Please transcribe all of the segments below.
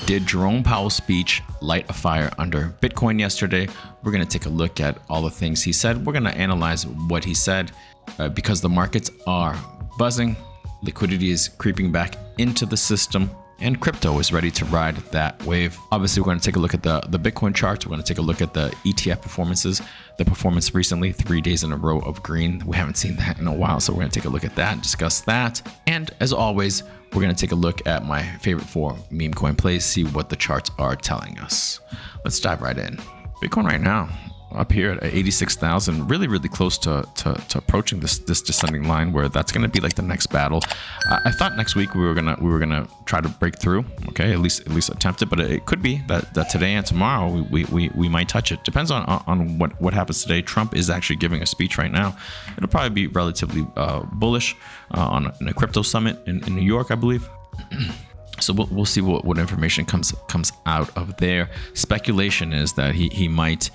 Did Jerome Powell's speech light a fire under Bitcoin yesterday? We're going to take a look at all the things he said. We're going to analyze what he said because the markets are buzzing. Liquidity is creeping back into the system, and crypto is ready to ride that wave. Obviously, we're going to take a look at the Bitcoin charts. We're going to take a look at the ETF performances. The performance recently, 3 days in a row of green. We haven't seen that in a while, so we're going to take a look at that and discuss that. And as always, we're going to take a look at my favorite 4 meme coin plays, see what the charts are telling us. Let's dive right in. Bitcoin right now up here at 86,000, really close to approaching this descending line, where that's going to be like the next battle. I thought next week we were gonna try to break through, okay, at least attempt it, but it could be that today and tomorrow we might touch it. Depends on what happens today. Trump is actually giving a speech right now. It'll probably be relatively bullish on a crypto summit in New York, I believe. So we'll see what information comes out of there. Speculation is that he might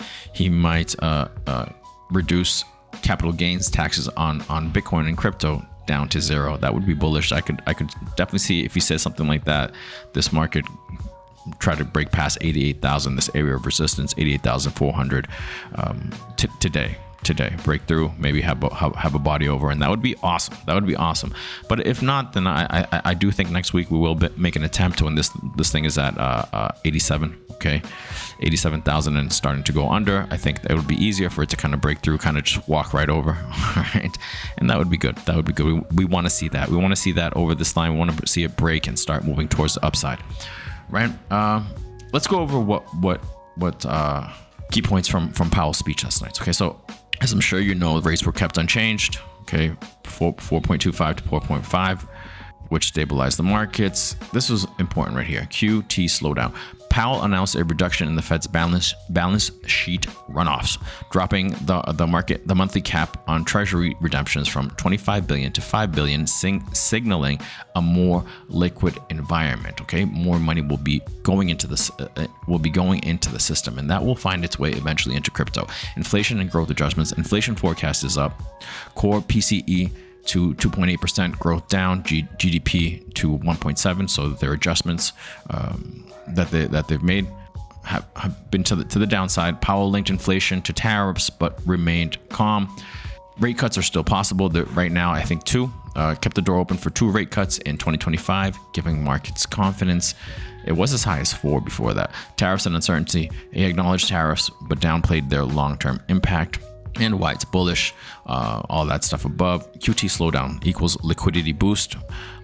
reduce capital gains taxes on Bitcoin and crypto down to 0. That would be bullish. I could definitely see if he says something like that, this market try to break past 88,000, this area of resistance, 88,400 today, break through, maybe have a body over, and that would be awesome. But if not, then I do think next week we will make an attempt when this thing is at 87, okay, 87,000 and starting to go under. I think it would be easier for it to kind of break through, kind of just walk right over, all right, and that would be good. We want to see that. We want to see that over this line. We want to see it break and start moving towards the upside, right? Let's go over what key points from Powell's speech last night. Okay, so as I'm sure you know, rates were kept unchanged, okay, 4.25 to 4.5, which stabilized the markets. This was important right here, QT slowdown. Powell announced a reduction in the Fed's balance sheet runoffs, dropping the monthly cap on Treasury redemptions from 25 billion to 5 billion, signaling a more liquid environment. Okay, more money will be going into the system, and that will find its way eventually into crypto. Inflation and growth adjustments. Inflation forecast is up. Core PCE to 2.8%, growth down. GDP to 1.7. So their adjustments that they've made have been to the downside. Powell linked inflation to tariffs, but remained calm. Rate cuts are still possible. Right now, I think 2. Kept the door open for 2 rate cuts in 2025, giving markets confidence. It was as high as 4 before that. Tariffs and uncertainty. He acknowledged tariffs, but downplayed their long-term impact and why it's bullish. All that stuff above. QT slowdown equals liquidity boost.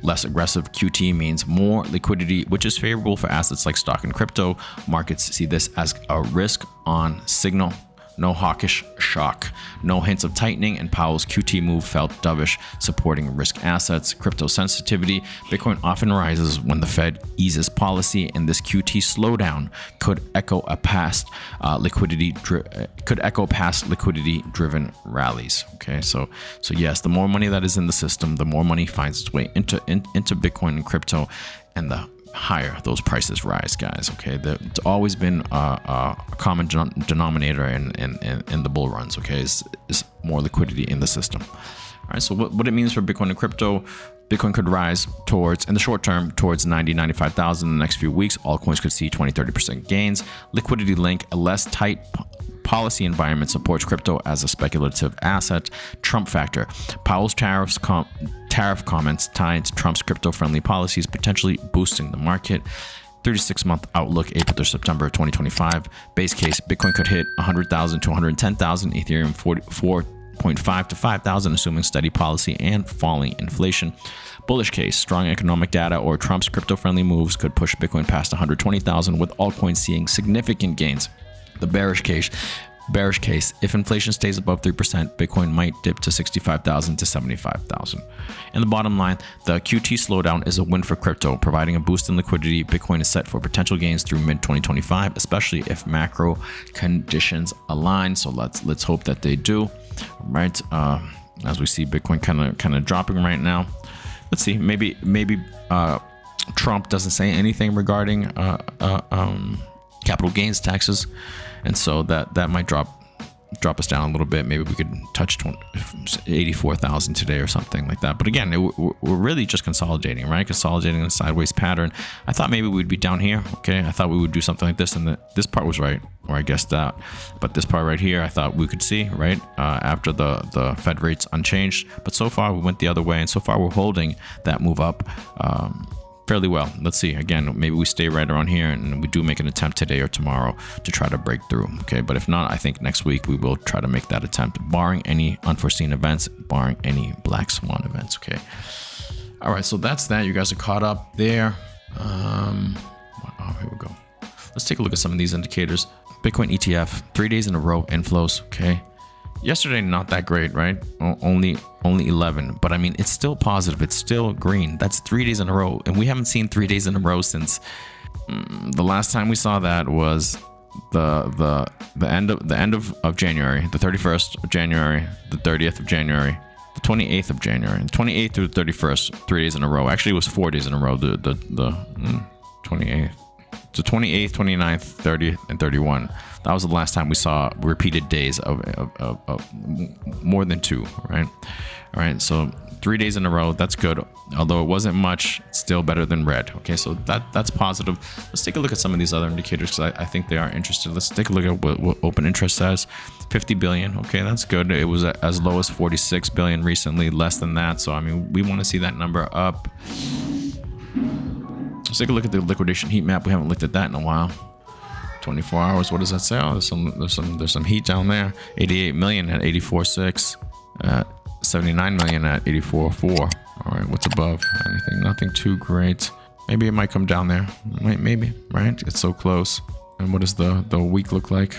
Less aggressive QT means more liquidity, which is favorable for assets like stock and crypto. Markets see this as a risk on signal. No hawkish shock, no hints of tightening, and Powell's QT move felt dovish, supporting risk assets. Crypto sensitivity. Bitcoin often rises when the Fed eases policy, and this QT slowdown could echo past liquidity-driven rallies. Okay, so yes, the more money that is in the system, the more money finds its way into Bitcoin and crypto, and the higher those prices rise, guys. Okay, it's always been a common denominator in the bull runs. Okay, is more liquidity in the system. All right, so what it means for Bitcoin and crypto. Bitcoin could rise in the short term towards 95,000 in the next few weeks. Altcoins could see 20-30% gains. Liquidity link. A less tight policy environment supports crypto as a speculative asset. Trump factor. Powell's tariff comments tied to Trump's crypto-friendly policies, potentially boosting the market. 36-month outlook, April to September 2025. Base case, Bitcoin could hit 100,000 to 110,000. Ethereum 4.5 to 5,000, assuming steady policy and falling inflation. Bullish case, strong economic data or Trump's crypto-friendly moves could push Bitcoin past 120,000, with altcoins seeing significant gains. The bearish case, if inflation stays above 3%, Bitcoin might dip to 65,000 to 75,000. And the bottom line, the QT slowdown is a win for crypto, providing a boost in liquidity. Bitcoin is set for potential gains through mid-2025, especially if macro conditions align. So let's hope that they do. Right, as we see Bitcoin kind of dropping right now. Let's see, maybe Trump doesn't say anything regarding capital gains taxes, and so that might drop drop us down a little bit. Maybe we could touch 84,000 today or something like that. But again, we're really just consolidating, right? Consolidating in a sideways pattern. I thought maybe we'd be down here. Okay, I thought we would do something like this, and this part was right, or I guessed that. But this part right here, I thought we could see, right, after the Fed rates unchanged. But so far we went the other way, and so far we're holding that move up fairly well. Let's see. Again, maybe we stay right around here and we do make an attempt today or tomorrow to try to break through. Okay, but if not, I think next week we will try to make that attempt, barring any unforeseen events, barring any black swan events. Okay. All right, so that's that. You guys are caught up there. Here we go. Let's take a look at some of these indicators. Bitcoin ETF, 3 days in a row inflows. Okay. Yesterday, not that great, right? Only 11, but I mean, it's still positive. It's still green. That's 3 days in a row, and we haven't seen 3 days in a row since the last time we saw that was the end of January, the 31st of January, the 30th of January, the 28th of January, the 28th through the 31st, 3 days in a row. Actually, it was 4 days in a row. The 28th. So 28th, 29th, 30th, and 31. That was the last time we saw repeated days of more than 2, right? All right, so 3 days in a row, that's good. Although it wasn't much, it's still better than red. Okay, so that's positive. Let's take a look at some of these other indicators because I think they are interesting. Let's take a look at what open interest says. 50 billion. Okay, that's good. It was as low as 46 billion recently, less than that. So I mean, we want to see that number up. Let's take a look at the liquidation heat map. We haven't looked at that in a while. 24 hours. What does that say? Oh, there's some heat down there. 88 million at 84.6. 79 million at 84.4. All right. What's above? Anything? Nothing too great. Maybe it might come down there. Maybe. Right? It's so close. And what does the week look like?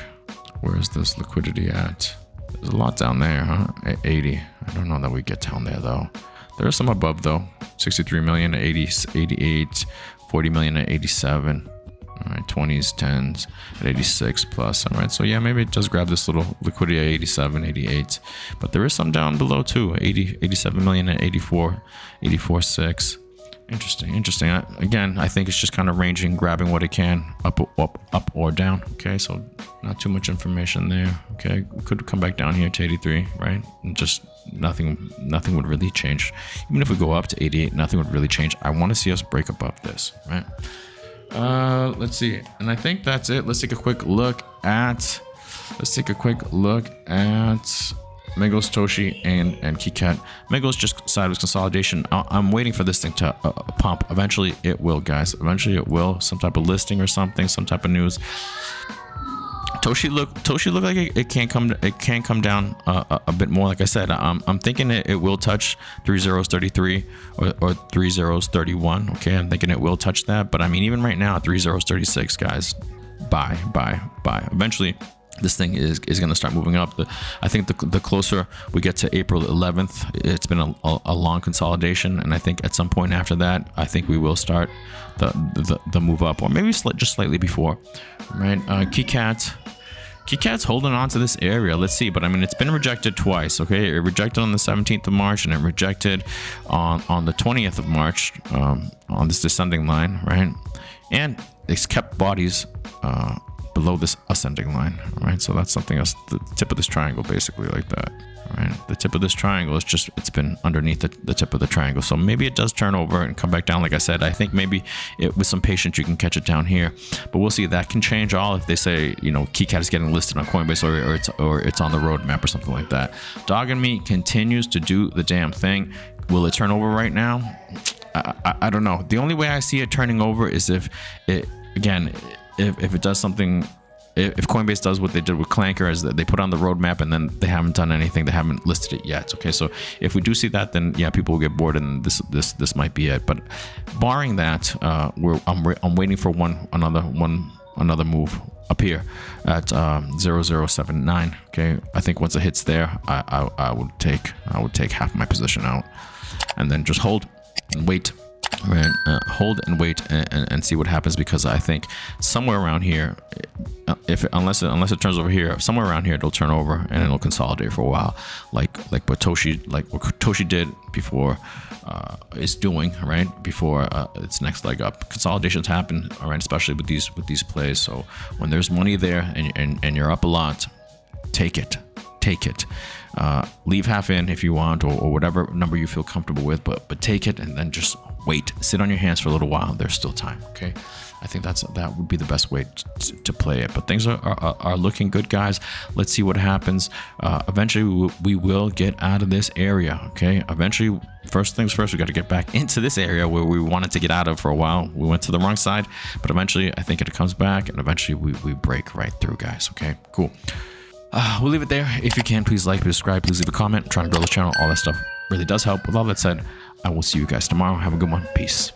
Where is this liquidity at? There's a lot down there, huh? At 80. I don't know that we get down there though. There are some above though. 63 million at 88. 40 million at 87. All right, 20s, 10s at 86 plus. All right, so yeah, maybe it does grab this little liquidity at 87, 88. But there is some down below too. 87 million at 84, 84.6. Interesting. Again, I think it's just kind of ranging, grabbing what it can, up or down. Okay, so not too much information there. Okay, we could come back down here to 83, right? And just nothing would really change. Even if we go up to 88, nothing would really change. I want to see us break above this, right? Let's see, and I think that's it. Let's take a quick look at Megos, Toshi, and KitKat. Megos just sideways consolidation. I'm waiting for this thing to pump. Eventually it will, guys. Eventually it will. Some type of listing or something, some type of news. Toshi look like it can come down a bit more. Like I said, I'm thinking it will touch 3033 or 3031. Okay, I'm thinking it will touch that. But I mean, even right now, 3036, guys, buy. Eventually, this thing is going to start moving up. I think the closer we get to April 11th, it's been a long consolidation, and I think at some point after that, I think we will start the move up, or maybe just slightly before, right? KitKat's holding on to this area. Let's see, but I mean, it's been rejected twice. Okay, it rejected on the 17th of March, and it rejected on the 20th of March on this descending line, right? And it's kept bodies below this ascending line. All right, so that's something else. The tip of this triangle, basically, like that. All right, the tip of this triangle is it's been underneath the tip of the triangle. So maybe it does turn over and come back down. Like I said, I think maybe with some patience you can catch it down here, but we'll see. That can change all if they say, you know, KitKat is getting listed on Coinbase or it's on the roadmap or something like that. Dog and Me continues to do the damn thing. Will it turn over right now? I don't know. The only way I see it turning over is if it, again, if it does something, if Coinbase does what they did with Clanker, is that they put on the roadmap and then they haven't done anything, they haven't listed it yet. Okay, so if we do see that, then yeah, people will get bored and this might be it. But barring that, I'm waiting for another move up here at 0079. Okay, I think once it hits there, I would take half my position out and then just hold and wait. Right, hold and wait and see what happens, because I think somewhere around here, unless it turns over here, somewhere around here it'll turn over and it'll consolidate for a while, like what Toshi did before, is doing right before its next leg up. Consolidations happen, all right, especially with these plays. So when there's money there and you're up a lot, take it. take it. Leave half in if you want, or whatever number you feel comfortable with, but take it and then just wait. Sit on your hands for a little while. There's still time. Okay, I think that would be the best way to play it. But things are looking good, guys. Let's see what happens. Eventually we will get out of this area. Okay, eventually, first things first, we got to get back into this area where we wanted to get out of for a while. We went to the wrong side, but eventually I think it comes back, and eventually we break right through, guys. Okay, cool. We'll leave it there. If you can, please like, subscribe, please leave a comment. I'm trying to grow the channel. All that stuff really does help. With all that said, I will see you guys tomorrow. Have a good one. Peace.